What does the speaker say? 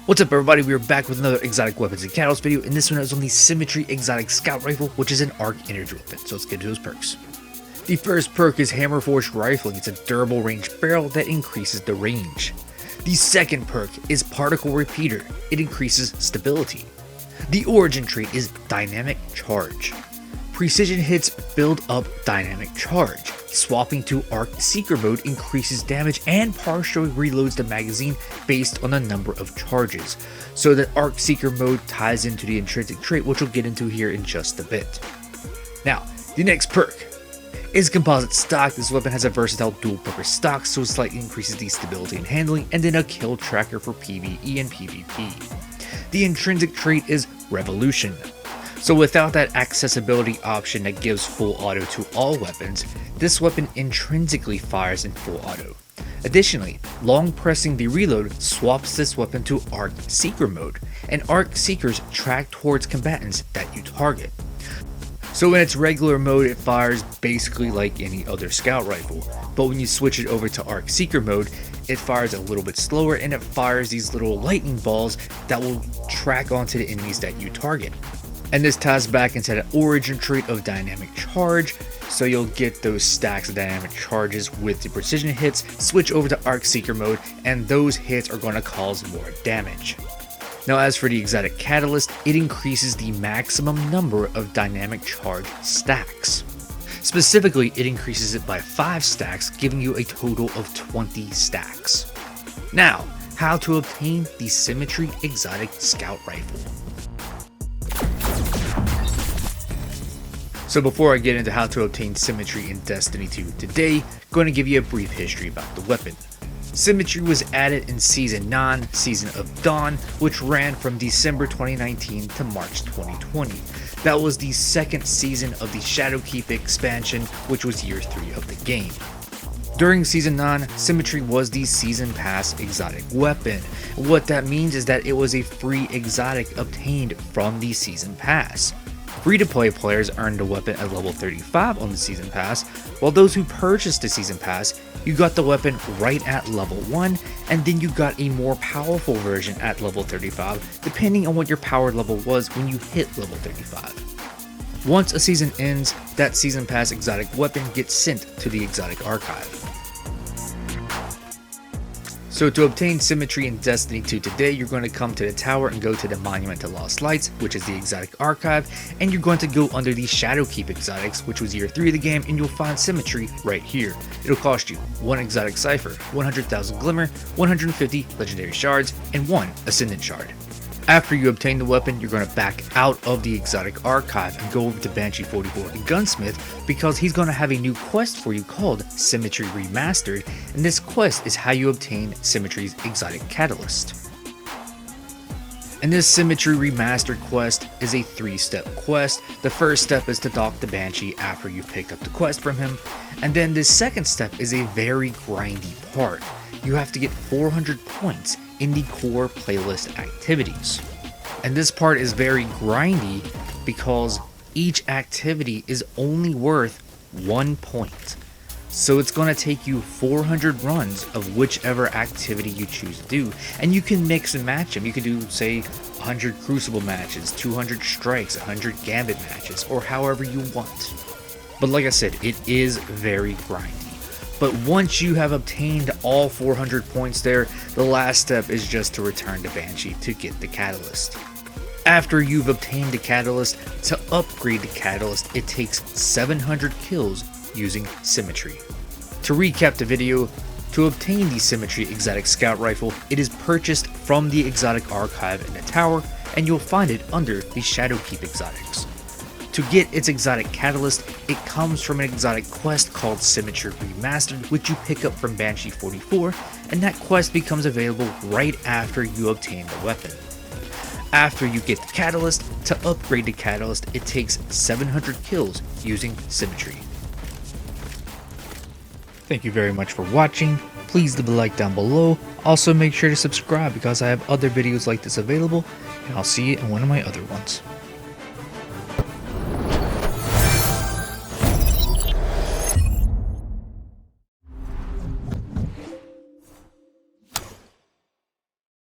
What's up everybody, we are back with another exotic weapons and catalyst video, and this one is on the Symmetry exotic scout rifle, which is an arc energy weapon. So let's get into those perks. The first perk is hammer forged rifling. It's a durable range barrel that increases the range. The second perk is particle repeater. It increases stability. The origin trait is dynamic charge. Precision hits build up dynamic charge. Swapping to Arc Seeker mode increases damage and partially reloads the magazine based on the number of charges. So that Arc Seeker mode ties into the intrinsic trait, which we'll get into here in just a bit. Now, the next perk is composite stock. This weapon has a versatile dual purpose stock, so it slightly increases the stability and handling, and then a kill tracker for PvE and PvP. The intrinsic trait is revolution. So without that accessibility option that gives full auto to all weapons, this weapon intrinsically fires in full auto. Additionally, long pressing the reload swaps this weapon to Arc Seeker mode, and Arc Seekers track towards combatants that you target. So in its regular mode, it fires basically like any other scout rifle, but when you switch it over to Arc Seeker mode, it fires a little bit slower and it fires these little lightning balls that will track onto the enemies that you target. And this ties back into the origin trait of dynamic charge, so you'll get those stacks of dynamic charges with the precision hits, switch over to Arc Seeker mode, and those hits are going to cause more damage. Now as for the exotic catalyst, it increases the maximum number of dynamic charge stacks. Specifically, it increases it by 5 stacks, giving you a total of 20 stacks. Now, how to obtain the Symmetry exotic scout rifle. So before I get into how to obtain Symmetry in Destiny 2 today, I'm going to give you a brief history about the weapon. Symmetry was added in Season 9, Season of Dawn, which ran from December 2019 to March 2020. That was the second season of the Shadowkeep expansion, which was year 3 of the game. During Season 9, Symmetry was the Season Pass exotic weapon. What that means is that it was a free exotic obtained from the Season Pass. Free-to-play players earned the weapon at level 35 on the Season Pass, while those who purchased the Season Pass, you got the weapon right at level 1, and then you got a more powerful version at level 35, depending on what your power level was when you hit level 35. Once a season ends, that Season Pass exotic weapon gets sent to the exotic archive. So to obtain Symmetry in Destiny 2 today, you're going to come to the tower and go to the Monument to Lost Lights, which is the exotic archive, and you're going to go under the Shadowkeep exotics, which was year 3 of the game, and you'll find Symmetry right here. It'll cost you 1 exotic cipher, 100,000 glimmer, 150 legendary shards, and 1 ascendant shard. After you obtain the weapon, you're going to back out of the exotic archive and go over to Banshee 44 the gunsmith, because he's going to have a new quest for you called Symmetry Remastered, and this quest is how you obtain Symmetry's exotic catalyst. And this Symmetry Remastered quest is a 3-step quest. The first step is to dock the Banshee after you've picked up the quest from him, and then the second step is a very grindy part. You have to get 400 points in the core playlist activities. And this part is very grindy because each activity is only worth 1 point. So it's going to take you 400 runs of whichever activity you choose to do, and you can mix and match them. You can do, say, 100 Crucible matches, 200 strikes, 100 Gambit matches, or however you want. But like I said, it is very grindy. But once you have obtained all 400 points there, the last step is just to return to Banshee to get the catalyst. After you've obtained the catalyst, to upgrade the catalyst, it takes 700 kills using Symmetry. To recap the video, to obtain the Symmetry exotic scout rifle, it is purchased from the exotic archive in the tower, and you'll find it under the Shadowkeep exotics. To get its exotic catalyst, it comes from an exotic quest called Symmetry Remastered, which you pick up from Banshee 44, and that quest becomes available right after you obtain the weapon. After you get the catalyst, to upgrade the catalyst, it takes 700 kills using Symmetry. Thank you very much for watching. Please leave a like down below. Also make sure to subscribe because I have other videos like this available, and I'll see you in one of my other ones.